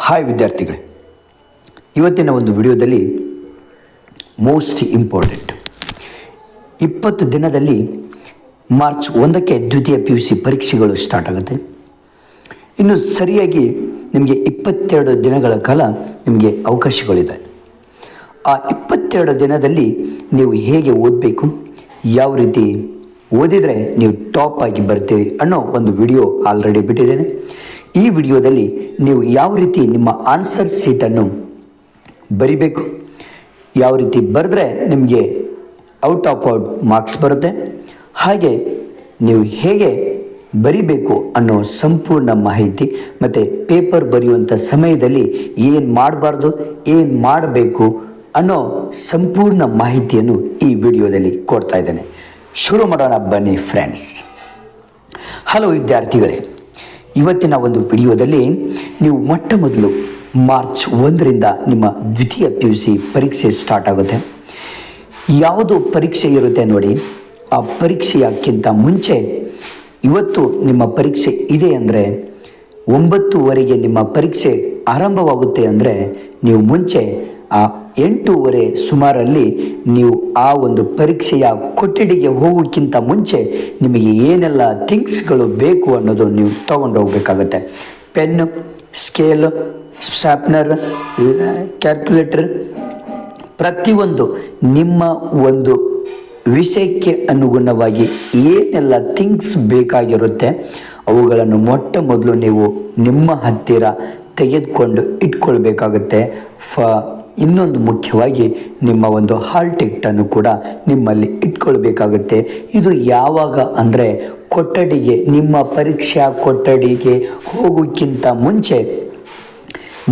Hi ವಿದ್ಯಾರ್ಥಿಗಳೇ, ಇವತ್ತಿನ ಒಂದು ವಿಡಿಯೋದಲ್ಲಿ ಮೋಸ್ಟ್ ಇಂಪಾರ್ಟೆಂಟ್ 20 ದಿನದಲ್ಲಿ ಮಾರ್ಚ್ 1ಕ್ಕೆ ದ್ವಿತೀಯ PUC ಪರೀಕ್ಷೆಗಳು ಸ್ಟಾರ್ಟ್ ಆಗುತ್ತೆ. ಇನ್ನು ಸರಿಯಾಗಿ ನಿಮಗೆ 22 ದಿನಗಳ ಕಾಲ ನಿಮಗೆ ಅವಕಾಶಗಳಿದೆ. ಆ 22 ದಿನದಲ್ಲಿ ನೀವು ಹೇಗೆ ಓದಬೇಕು, ಯಾವ ರೀತಿ ಓದಿದರೆ ನೀವು ಟಾಪ್ ಆಗಿ ಬರ್ತೀರಿ ಅನ್ನೋ ಒಂದು ವಿಡಿಯೋ ಆಲ್ರೆಡಿ ಬಿಟ್ಟಿದ್ದೇನೆ. ಈ ವಿಡಿಯೋದಲ್ಲಿ ನೀವು ಯಾವ ರೀತಿ ನಿಮ್ಮ ಆನ್ಸರ್ ಶೀಟನ್ನು ಬರಿಬೇಕು, ಯಾವ ರೀತಿ ಬರೆದ್ರೆ ನಿಮಗೆ ಔಟ್ ಆಫ್ ಮಾರ್ಕ್ಸ್ ಬರುತ್ತೆ, ಹಾಗೆ ನೀವು ಹೇಗೆ ಬರಿಬೇಕು ಅನ್ನೋ ಸಂಪೂರ್ಣ ಮಾಹಿತಿ ಮತ್ತು ಪೇಪರ್ ಬರೆಯುವಂಥ ಸಮಯದಲ್ಲಿ ಏನು ಮಾಡಬಾರ್ದು, ಏನು ಮಾಡಬೇಕು ಅನ್ನೋ ಸಂಪೂರ್ಣ ಮಾಹಿತಿಯನ್ನು ಈ ವಿಡಿಯೋದಲ್ಲಿ ಕೊಡ್ತಾ ಇದ್ದೇನೆ. ಶುರು ಮಾಡೋಣ ಬನ್ನಿ ಫ್ರೆಂಡ್ಸ್. ಹಲೋ ವಿದ್ಯಾರ್ಥಿಗಳೇ, ಇವತ್ತಿನ ಒಂದು ವಿಡಿಯೋದಲ್ಲಿ ನೀವು ಮೊಟ್ಟ ಮೊದಲು ಮಾರ್ಚ್ 1ರಿಂದ ನಿಮ್ಮ ದ್ವಿತೀಯ PUC ಪರೀಕ್ಷೆ ಸ್ಟಾರ್ಟ್ ಆಗುತ್ತೆ. ಯಾವುದು ಪರೀಕ್ಷೆ ಇರುತ್ತೆ ನೋಡಿ, ಆ ಪರೀಕ್ಷೆಯಕ್ಕಿಂತ ಮುಂಚೆ ಇವತ್ತು ನಿಮ್ಮ ಪರೀಕ್ಷೆ ಇದೆ ಅಂದರೆ 9:30ಗೆ ನಿಮ್ಮ ಪರೀಕ್ಷೆ ಆರಂಭವಾಗುತ್ತೆ ಅಂದರೆ ನೀವು ಮುಂಚೆ ಆ 8:30 ಸುಮಾರಲ್ಲಿ ನೀವು ಆ ಒಂದು ಪರೀಕ್ಷೆಯ ಕೊಠಡಿಗೆ ಹೋಗೋಕ್ಕಿಂತ ಮುಂಚೆ ನಿಮಗೆ ಏನೆಲ್ಲ ಥಿಂಗ್ಸ್ಗಳು ಬೇಕು ಅನ್ನೋದು ನೀವು ತಗೊಂಡು ಹೋಗಬೇಕಾಗತ್ತೆ. ಪೆನ್, ಸ್ಕೇಲ್, ಶಾರ್ಪ್ನರ್, ಕ್ಯಾಲ್ಕುಲೇಟರ್, ಪ್ರತಿಯೊಂದು ನಿಮ್ಮ ಒಂದು ವಿಷಯಕ್ಕೆ ಅನುಗುಣವಾಗಿ ಏನೆಲ್ಲ ಥಿಂಗ್ಸ್ ಬೇಕಾಗಿರುತ್ತೆ ಅವುಗಳನ್ನು ಮೊಟ್ಟ ಮೊದಲು ನೀವು ನಿಮ್ಮ ಹತ್ತಿರ ತೆಗೆದುಕೊಂಡು ಇಟ್ಕೊಳ್ಬೇಕಾಗುತ್ತೆ. ಇನ್ನೊಂದು ಮುಖ್ಯವಾಗಿ ನಿಮ್ಮ ಒಂದು ಹಾಲ್ ಟಿಕೆಟನ್ನು ಕೂಡ ನಿಮ್ಮಲ್ಲಿ ಇಟ್ಕೊಳ್ಬೇಕಾಗುತ್ತೆ. ಇದು ಯಾವಾಗ ಅಂದರೆ ಕೊಠಡಿಗೆ, ನಿಮ್ಮ ಪರೀಕ್ಷಾ ಕೊಠಡಿಗೆ ಹೋಗೋಕ್ಕಿಂತ ಮುಂಚೆ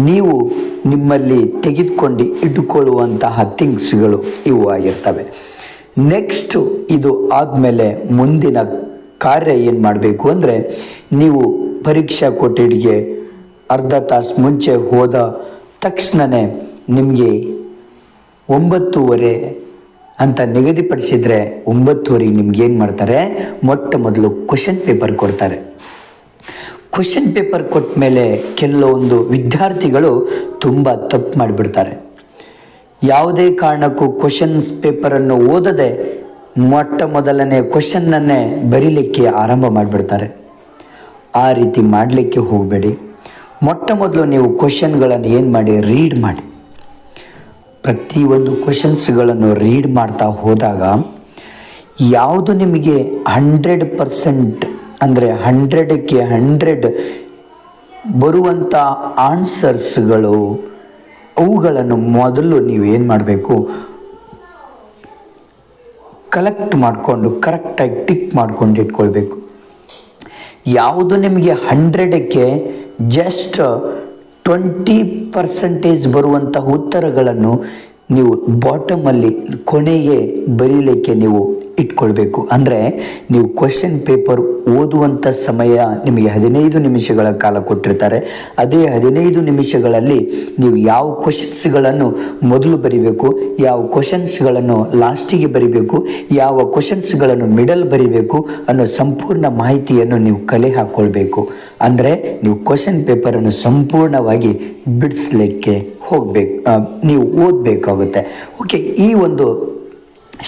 ನೀವು ನಿಮ್ಮಲ್ಲಿ ತೆಗೆದುಕೊಂಡು ಇಟ್ಟುಕೊಳ್ಳುವಂತಹ ಥಿಂಗ್ಸ್ಗಳು ಇವು ಆಗಿರ್ತವೆ. ನೆಕ್ಸ್ಟು ಇದು ಆದಮೇಲೆ ಮುಂದಿನ ಕಾರ್ಯ ಏನು ಮಾಡಬೇಕು ಅಂದರೆ, ನೀವು ಪರೀಕ್ಷಾ ಕೊಠಡಿಗೆ ಅರ್ಧ ತಾಸು ಮುಂಚೆ ಹೋದ ತಕ್ಷಣವೇ ನಿಮಗೆ 9:30 ಅಂತ ನಿಗದಿಪಡಿಸಿದರೆ 9:30 ನಿಮ್ಗೆ ಏನು ಮಾಡ್ತಾರೆ, ಮೊಟ್ಟ ಮೊದಲು ಕ್ವಶನ್ ಪೇಪರ್ ಕೊಡ್ತಾರೆ. ಕ್ವಶನ್ ಪೇಪರ್ ಕೊಟ್ಟ ಮೇಲೆ ಕೆಲವೊಂದು ವಿದ್ಯಾರ್ಥಿಗಳು ತುಂಬ ತಪ್ಪು ಮಾಡಿಬಿಡ್ತಾರೆ. ಯಾವುದೇ ಕಾರಣಕ್ಕೂ ಕ್ವಶನ್ ಪೇಪರನ್ನು ಓದದೆ ಮೊಟ್ಟ ಮೊದಲನೇ ಕ್ವಶನ್ನನ್ನೇ ಬರೀಲಿಕ್ಕೆ ಆರಂಭ ಮಾಡಿಬಿಡ್ತಾರೆ. ಆ ರೀತಿ ಮಾಡಲಿಕ್ಕೆ ಹೋಗಬೇಡಿ. ಮೊಟ್ಟ ಮೊದಲು ನೀವು ಕ್ವಶನ್ಗಳನ್ನು ಏನು ಮಾಡಿ, ರೀಡ್ ಮಾಡಿ. ಪ್ರತಿಯೊಂದು ಕ್ವಶನ್ಸ್ಗಳನ್ನು ರೀಡ್ ಮಾಡ್ತಾ ಹೋದಾಗ ಯಾವುದು ನಿಮಗೆ 100% ಅಂದರೆ 100ಕ್ಕೆ 100 ಬರುವಂಥ ಆನ್ಸರ್ಸ್ಗಳು ಅವುಗಳನ್ನು ಮೊದಲು ನೀವು ಏನು ಮಾಡಬೇಕು, ಕಲೆಕ್ಟ್ ಮಾಡಿಕೊಂಡು ಕರೆಕ್ಟಾಗಿ ಟಿಕ್ ಮಾಡ್ಕೊಂಡು ಇಟ್ಕೊಳ್ಬೇಕು. ಯಾವುದು ನಿಮಗೆ 100ಕ್ಕೆ ಜಸ್ಟ್ 20% ಬರುವಂತಹ ಉತ್ತರಗಳನ್ನು ನೀವು ಬಾಟಮಲ್ಲಿ ಕೊನೆಗೆ ಬರೀಲಿಕ್ಕೆ ನೀವು ಇಟ್ಕೊಳ್ಬೇಕು. ಅಂದರೆ ನೀವು ಕ್ವಶನ್ ಪೇಪರ್ ಓದುವಂಥ ಸಮಯ ನಿಮಗೆ 15 ನಿಮಿಷಗಳ ಕಾಲ ಕೊಟ್ಟಿರ್ತಾರೆ. ಅದೇ 15 ನಿಮಿಷಗಳಲ್ಲಿ ನೀವು ಯಾವ ಕ್ವಶನ್ಸ್ಗಳನ್ನು ಮೊದಲು ಬರಿಬೇಕು, ಯಾವ ಕ್ವಶನ್ಸ್ಗಳನ್ನು ಲಾಸ್ಟಿಗೆ ಬರಿಬೇಕು, ಯಾವ ಕ್ವಶನ್ಸ್ಗಳನ್ನು ಮಿಡಲ್ ಬರಿಬೇಕು ಅನ್ನೋ ಸಂಪೂರ್ಣ ಮಾಹಿತಿಯನ್ನು ನೀವು ಕಲೆ ಹಾಕ್ಕೊಳ್ಬೇಕು. ಅಂದರೆ ನೀವು ಕ್ವಶನ್ ಪೇಪರನ್ನು ಸಂಪೂರ್ಣವಾಗಿ ಬಿಡಿಸ್ಲಿಕ್ಕೆ ಹೋಗಬೇಕು, ನೀವು ಓದಬೇಕಾಗುತ್ತೆ. ಓಕೆ, ಈ ಒಂದು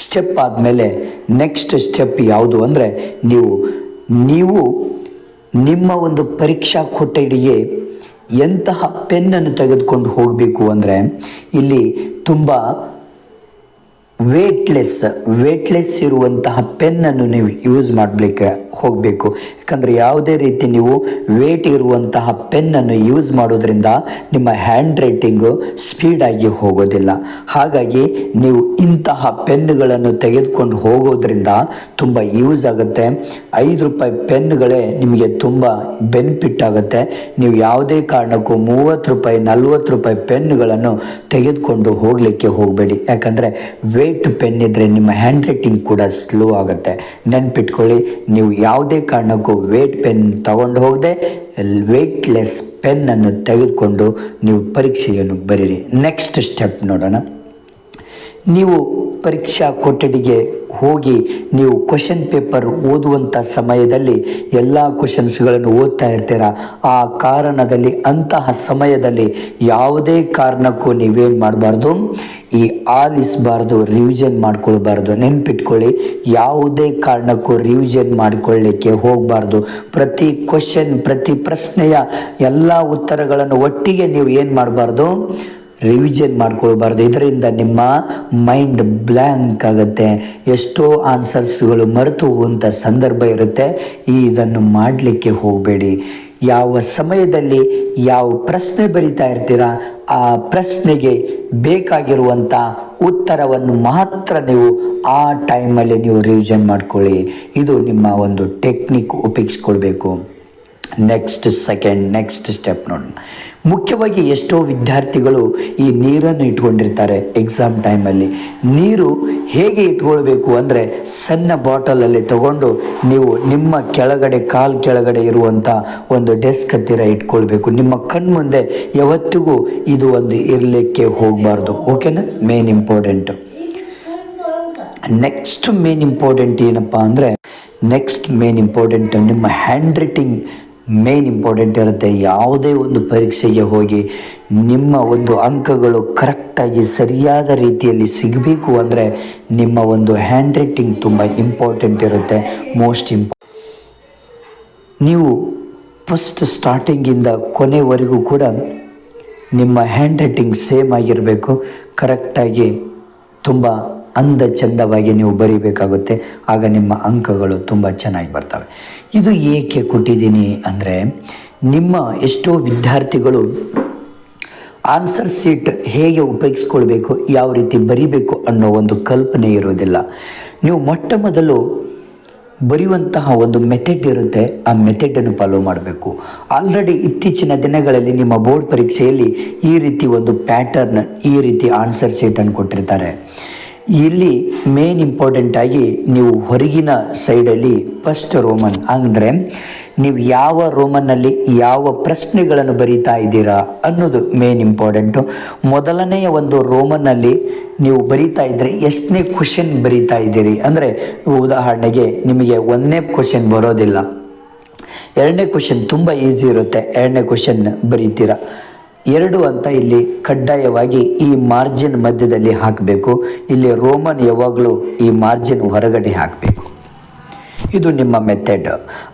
ಸ್ಟೆಪ್ ಆದಮೇಲೆ ನೆಕ್ಸ್ಟ್ ಸ್ಟೆಪ್ ಯಾವುದು ಅಂದರೆ, ನೀವು ನಿಮ್ಮ ಒಂದು ಪರೀಕ್ಷಾ ಕೊಠಡಿಗೆ ಎಂತಹ ಪೆನ್ನನ್ನು ತೆಗೆದುಕೊಂಡು ಹೋಗಬೇಕು ಅಂದರೆ, ಇಲ್ಲಿ ತುಂಬ ವೇಟ್ಲೆಸ್ ಇರುವಂತಹ ಪೆನ್ನನ್ನು ನೀವು ಯೂಸ್ ಮಾಡಲಿಕ್ಕೆ ಹೋಗಬೇಕು. ಯಾಕಂದರೆ ಯಾವುದೇ ರೀತಿ ನೀವು ವೇಟ್ ಇರುವಂತಹ ಪೆನ್ನನ್ನು ಯೂಸ್ ಮಾಡೋದ್ರಿಂದ ನಿಮ್ಮ ಹ್ಯಾಂಡ್ ರೈಟಿಂಗು ಸ್ಪೀಡಾಗಿ ಹೋಗೋದಿಲ್ಲ. ಹಾಗಾಗಿ ನೀವು ಇಂತಹ ಪೆನ್ನುಗಳನ್ನು ತೆಗೆದುಕೊಂಡು ಹೋಗೋದ್ರಿಂದ ತುಂಬ ಯೂಸ್ ಆಗುತ್ತೆ. 5 ರೂಪಾಯಿ ಪೆನ್ನುಗಳೇ ನಿಮಗೆ ತುಂಬ ಬೆನಿಫಿಟ್ ಆಗುತ್ತೆ. ನೀವು ಯಾವುದೇ ಕಾರಣಕ್ಕೂ 30 ರೂಪಾಯಿ 40 ರೂಪಾಯಿ ಪೆನ್ನುಗಳನ್ನು ತೆಗೆದುಕೊಂಡು ಹೋಗಲಿಕ್ಕೆ ಹೋಗಬೇಡಿ. ಯಾಕಂದರೆ ವೇಟ್ ಪೆನ್ ಇದ್ದರೆ ನಿಮ್ಮ ಹ್ಯಾಂಡ್ ರೈಟಿಂಗ್ ಕೂಡ ಸ್ಲೋ ಆಗುತ್ತೆ. ನೆನ್ಪಿಟ್ಕೊಳ್ಳಿ, ನೀವು ಯಾವುದೇ ಕಾರಣಕ್ಕೂ ವೇಟ್ ಪೆನ್ ತಗೊಂಡು ಹೋಗದೆ ವೇಟ್ಲೆಸ್ ಪೆನ್ನನ್ನು ತೆಗೆದುಕೊಂಡು ನೀವು ಪರೀಕ್ಷೆಯನ್ನು ಬರೀರಿ. ನೆಕ್ಸ್ಟ್ ಸ್ಟೆಪ್ ನೋಡೋಣ. ನೀವು ಪರೀಕ್ಷಾ ಕೊಠಡಿಗೆ ಹೋಗಿ ನೀವು ಕ್ವಶನ್ ಪೇಪರ್ ಓದುವಂಥ ಸಮಯದಲ್ಲಿ ಎಲ್ಲ ಕ್ವಶನ್ಸ್ಗಳನ್ನು ಓದ್ತಾ ಇರ್ತೀರ. ಆ ಕಾರಣದಲ್ಲಿ ಅಂತಹ ಸಮಯದಲ್ಲಿ ಯಾವುದೇ ಕಾರಣಕ್ಕೂ ನೀವೇನು ಮಾಡಬಾರ್ದು, ಈ ಆಲಿಸಬಾರ್ದು, ರಿವಿಷನ್ ಮಾಡ್ಕೊಳ್ಬಾರ್ದು. ನೆನ್ಪಿಟ್ಕೊಳ್ಳಿ, ಯಾವುದೇ ಕಾರಣಕ್ಕೂ ರಿವಿಷನ್ ಮಾಡಿಕೊಳ್ಳಿಕ್ಕೆ ಹೋಗಬಾರ್ದು. ಪ್ರತಿ ಕ್ವಶನ್, ಪ್ರತಿ ಪ್ರಶ್ನೆಯ ಎಲ್ಲ ಉತ್ತರಗಳನ್ನು ಒಟ್ಟಿಗೆ ನೀವು ಏನು ಮಾಡಬಾರ್ದು, ರಿವಿಷನ್ ಮಾಡ್ಕೊಳ್ಬಾರ್ದು. ಇದರಿಂದ ನಿಮ್ಮ ಮೈಂಡ್ ಬ್ಲ್ಯಾಂಕ್ ಆಗುತ್ತೆ, ಎಷ್ಟೋ ಆನ್ಸರ್ಸ್ಗಳು ಮರೆತು ಹೋಗುವಂಥ ಸಂದರ್ಭ ಇರುತ್ತೆ. ಇದನ್ನು ಮಾಡಲಿಕ್ಕೆ ಹೋಗಬೇಡಿ. ಯಾವ ಸಮಯದಲ್ಲಿ ಯಾವ ಪ್ರಶ್ನೆ ಬರಿತಾ ಇರ್ತೀರಾ ಆ ಪ್ರಶ್ನೆಗೆ ಬೇಕಾಗಿರುವಂಥ ಉತ್ತರವನ್ನು ಮಾತ್ರ ನೀವು ಆ ಟೈಮಲ್ಲಿ ನೀವು ರಿವಿಷನ್ ಮಾಡ್ಕೊಳ್ಳಿ. ಇದು ನಿಮ್ಮ ಒಂದು ಟೆಕ್ನಿಕ್ ಉಪಯೋಗಿಸ್ಕೊಳ್ಬೇಕು. ನೆಕ್ಸ್ಟ್ ಸ್ಟೆಪ್ ನೋಡಿ. ಮುಖ್ಯವಾಗಿ ಎಷ್ಟೋ ವಿದ್ಯಾರ್ಥಿಗಳು ಈ ನೀರನ್ನು ಇಟ್ಕೊಂಡಿರ್ತಾರೆ ಎಕ್ಸಾಮ್ ಟೈಮಲ್ಲಿ. ನೀರು ಹೇಗೆ ಇಟ್ಕೊಳ್ಬೇಕು ಅಂದರೆ, ಸಣ್ಣ ಬಾಟಲಲ್ಲಿ ತಗೊಂಡು ನೀವು ನಿಮ್ಮ ಕೆಳಗಡೆ, ಕಾಲು ಕೆಳಗಡೆ ಇರುವಂಥ ಒಂದು ಡೆಸ್ಕ್ ಹತ್ತಿರ ಇಟ್ಕೊಳ್ಬೇಕು. ನಿಮ್ಮ ಕಣ್ಮುಂದೆ ಯಾವತ್ತಿಗೂ ಇದು ಒಂದು ಇರಲಿಕ್ಕೆ ಹೋಗಬಾರ್ದು. ಓಕೆನಾ? Main important. Next main important ಏನಪ್ಪ ಅಂದರೆ, ನಿಮ್ಮ ಹ್ಯಾಂಡ್ ರೈಟಿಂಗ್ ಮೇನ್ ಇಂಪಾರ್ಟೆಂಟ್ ಇರುತ್ತೆ. ಯಾವುದೇ ಒಂದು ಪರೀಕ್ಷೆಗೆ ಹೋಗಿ ನಿಮ್ಮ ಒಂದು ಅಂಕಗಳು ಕರೆಕ್ಟಾಗಿ ಸರಿಯಾದ ರೀತಿಯಲ್ಲಿ ಸಿಗಬೇಕು ಅಂದರೆ ನಿಮ್ಮ ಒಂದು ಹ್ಯಾಂಡ್ ರೈಟಿಂಗ್ ತುಂಬ ಇಂಪಾರ್ಟೆಂಟ್ ಇರುತ್ತೆ. ನೀವು ಫಸ್ಟ್ ಸ್ಟಾರ್ಟಿಂಗಿಂದ ಕೊನೆವರೆಗೂ ಕೂಡ ನಿಮ್ಮ ಹ್ಯಾಂಡ್ ರೈಟಿಂಗ್ ಸೇಮ್ ಆಗಿರಬೇಕು. ಕರೆಕ್ಟಾಗಿ ತುಂಬ ಚಂದವಾಗಿ ನೀವು ಬರೀಬೇಕಾಗುತ್ತೆ. ಆಗ ನಿಮ್ಮ ಅಂಕಗಳು ತುಂಬ ಚೆನ್ನಾಗಿ ಬರ್ತವೆ. ಇದು ಏಕೆ ಕೊಟ್ಟಿದ್ದೀನಿ ಅಂದರೆ, ನಿಮ್ಮ ಎಷ್ಟೋ ವಿದ್ಯಾರ್ಥಿಗಳು ಆನ್ಸರ್ ಶೀಟ್ ಹೇಗೆ ಉಪಯೋಗಿಸ್ಕೊಳ್ಬೇಕು, ಯಾವ ರೀತಿ ಬರೀಬೇಕು ಅನ್ನೋ ಒಂದು ಕಲ್ಪನೆ ಇರೋದಿಲ್ಲ. ನೀವು ಮೊಟ್ಟ ಮೊದಲು ಬರೆಯುವಂತಹ ಒಂದು ಮೆಥಡ್ ಇರುತ್ತೆ, ಆ ಮೆಥಡನ್ನು ಫಾಲೋ ಮಾಡಬೇಕು. ಆಲ್ರೆಡಿ ಇತ್ತೀಚಿನ ದಿನಗಳಲ್ಲಿ ನಿಮ್ಮ ಬೋರ್ಡ್ ಪರೀಕ್ಷೆಯಲ್ಲಿ ಈ ರೀತಿ ಒಂದು ಪ್ಯಾಟರ್ನ್, ಈ ರೀತಿ ಆನ್ಸರ್ ಶೀಟನ್ನು ಕೊಟ್ಟಿರ್ತಾರೆ. ಇಲ್ಲಿ ಮೇನ್ ಇಂಪಾರ್ಟೆಂಟ್ ಆಗಿ ನೀವು ಹೊರಗಿನ ಸೈಡಲ್ಲಿ ಫಸ್ಟ್ ರೋಮನ್ ಅಂದರೆ ನೀವು ಯಾವ ರೋಮನ್ನಲ್ಲಿ ಯಾವ ಪ್ರಶ್ನೆಗಳನ್ನು ಬರೀತಾ ಇದ್ದೀರಾ ಅನ್ನೋದು ಮೇನ್ ಇಂಪಾರ್ಟೆಂಟು. ಮೊದಲನೆಯ ಒಂದು ರೋಮನ್ನಲ್ಲಿ ನೀವು ಬರೀತಾ ಇದ್ದರೆ ಎಷ್ಟನೇ ಕ್ವಶನ್ ಬರೀತಾ ಇದ್ದೀರಿ ಅಂದರೆ, ಉದಾಹರಣೆಗೆ ನಿಮಗೆ 1ನೇ ಕ್ವಶನ್ ಬರೋದಿಲ್ಲ, 2ನೇ ಕ್ವಶನ್ ತುಂಬ ಈಸಿ ಇರುತ್ತೆ, 2ನೇ ಕ್ವಶನ್ ಬರೀತೀರಾ. 2 ಅಂತ ಇಲ್ಲಿ ಕಡ್ಡಾಯವಾಗಿ ಈ ಮಾರ್ಜಿನ್ ಮಧ್ಯದಲ್ಲಿ ಹಾಕಬೇಕು. ಇಲ್ಲಿ ರೋಮನ್ ಯಾವಾಗಲೂ ಈ ಮಾರ್ಜಿನ್ ಹೊರಗಡೆ ಹಾಕಬೇಕು. ಇದು ನಿಮ್ಮ ಮೆಥಡ್.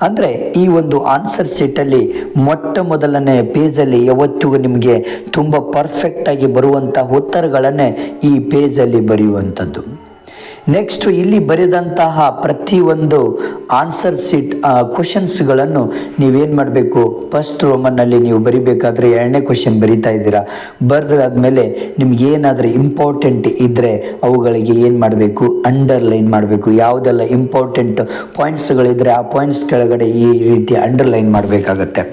ಅಂದರೆ ಈ ಒಂದು ಆನ್ಸರ್ ಶೀಟಲ್ಲಿ ಮೊಟ್ಟ ಮೊದಲನೇ ಪೇಜಲ್ಲಿ ಯಾವತ್ತಿಗೂ ನಿಮಗೆ ತುಂಬ ಪರ್ಫೆಕ್ಟಾಗಿ ಬರುವಂಥ ಉತ್ತರಗಳನ್ನೇ ಈ ಪೇಜಲ್ಲಿ ಬರೆಯುವಂಥದ್ದು. ನೆಕ್ಸ್ಟ್ ಇಲ್ಲಿ ಬರೆದಂತಹ ಪ್ರತಿಯೊಂದು ಆನ್ಸರ್ ಶೀಟ್ ಕ್ವಶನ್ಸ್ಗಳನ್ನು ನೀವೇನು ಮಾಡಬೇಕು, ಫಸ್ಟ್ ರೋಮನ್ನಲ್ಲಿ ನೀವು ಬರಿಬೇಕಾದ್ರೆ 2ನೇ ಕ್ವಶನ್ ಬರಿತಾ ಇದ್ದೀರಾ. ಬರೆದಾದ್ಮೇಲೆ ನಿಮ್ಗೆ ಏನಾದರೂ ಇಂಪಾರ್ಟೆಂಟ್ ಇದ್ದರೆ ಅವುಗಳಿಗೆ ಏನು ಮಾಡಬೇಕು, ಅಂಡರ್ಲೈನ್ ಮಾಡಬೇಕು. ಯಾವುದೆಲ್ಲ ಇಂಪಾರ್ಟೆಂಟ್ ಪಾಯಿಂಟ್ಸ್ಗಳಿದ್ರೆ ಆ ಪಾಯಿಂಟ್ಸ್ ಕೆಳಗಡೆ ಈ ರೀತಿ ಅಂಡರ್ಲೈನ್ ಮಾಡಬೇಕಾಗತ್ತೆ.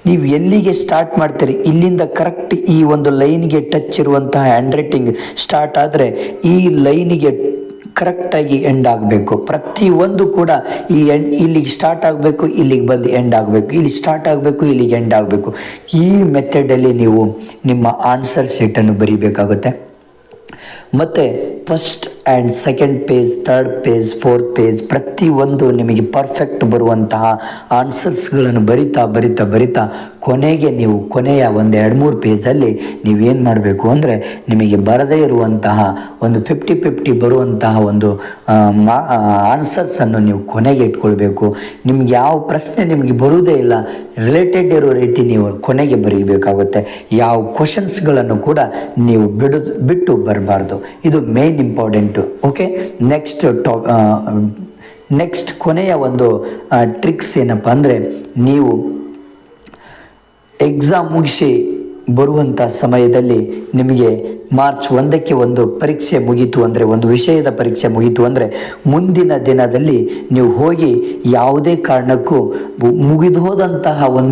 ನೀವು ಎಲ್ಲಿಗೆ ಸ್ಟಾರ್ಟ್ ಮಾಡ್ತೀರಿ, ಇಲ್ಲಿಂದ ಕರೆಕ್ಟ್ ಈ ಒಂದು ಲೈನ್ಗೆ ಟಚ್ ಇರುವಂತಹ ಹ್ಯಾಂಡ್ ರೈಟಿಂಗ್ ಸ್ಟಾರ್ಟ್ ಆದರೆ ಈ ಲೈನಿಗೆ ಕರೆಕ್ಟಾಗಿ ಎಂಡ್ ಆಗಬೇಕು. ಪ್ರತಿಯೊಂದು ಕೂಡ ಈ ಇಲ್ಲಿಗೆ ಸ್ಟಾರ್ಟ್ ಆಗಬೇಕು, ಇಲ್ಲಿಗೆ ಬಂದು ಎಂಡ್ ಆಗಬೇಕು, ಇಲ್ಲಿ ಸ್ಟಾರ್ಟ್ ಆಗಬೇಕು, ಇಲ್ಲಿಗೆ ಎಂಡ್ ಆಗಬೇಕು. ಈ ಮೆಥಡಲ್ಲಿ ನೀವು ನಿಮ್ಮ ಆನ್ಸರ್ ಶೀಟನ್ನು ಬರೀಬೇಕಾಗುತ್ತೆ. ಮತ್ತು first and second page, third page, fourth page ಪ್ರತಿಯೊಂದು ನಿಮಗೆ ಪರ್ಫೆಕ್ಟ್ ಬರುವಂತಹ ಆನ್ಸರ್ಸ್ಗಳನ್ನು ಬರಿತಾ ಕೊನೆಗೆ ನೀವು ಕೊನೆಯ ಒಂದು 2-3 ಪೇಜಲ್ಲಿ ನೀವೇನು ಮಾಡಬೇಕು ಅಂದರೆ, ನಿಮಗೆ ಬರದೇ ಇರುವಂತಹ ಒಂದು 50-50 ಬರುವಂತಹ ಒಂದು ಆನ್ಸರ್ಸನ್ನು ನೀವು ಕೊನೆಗೆ ಇಟ್ಕೊಳ್ಬೇಕು. ನಿಮ್ಗೆ ಯಾವ ಪ್ರಶ್ನೆ ನಿಮಗೆ ಬರುವುದೇ ಇಲ್ಲ, ರಿಲೇಟೆಡ್ ಇರೋ ರೀತಿ ನೀವು ಕೊನೆಗೆ ಬರೀಬೇಕಾಗುತ್ತೆ. ಯಾವ ಕ್ವಶನ್ಸ್ಗಳನ್ನು ಕೂಡ ನೀವು ಬಿಟ್ಟು ಬರಬಾರ್ದು. ಇದು ಮೇನ್ ಇಂಪಾರ್ಟೆಂಟು. ಓಕೆ, ನೆಕ್ಸ್ಟ್ ಕೊನೆಯ ಒಂದು ಟ್ರಿಕ್ಸ್ ಏನಪ್ಪ ಅಂದರೆ, ನೀವು ಎಕ್ಸಾಮ್ ಮುಗಿಸಿ ಬರುವಂಥ ಸಮಯದಲ್ಲಿ ನಿಮಗೆ ಮಾರ್ಚ್ 1ಕ್ಕೆ ಒಂದು ಪರೀಕ್ಷೆ ಮುಗೀತು ಅಂದರೆ, ಒಂದು ವಿಷಯದ ಪರೀಕ್ಷೆ ಮುಗೀತು ಅಂದರೆ, ಮುಂದಿನ ದಿನದಲ್ಲಿ ನೀವು ಹೋಗಿ ಯಾವುದೇ ಕಾರಣಕ್ಕೂ ಮುಗಿದು ಹೋದಂತಹ ಒಂದು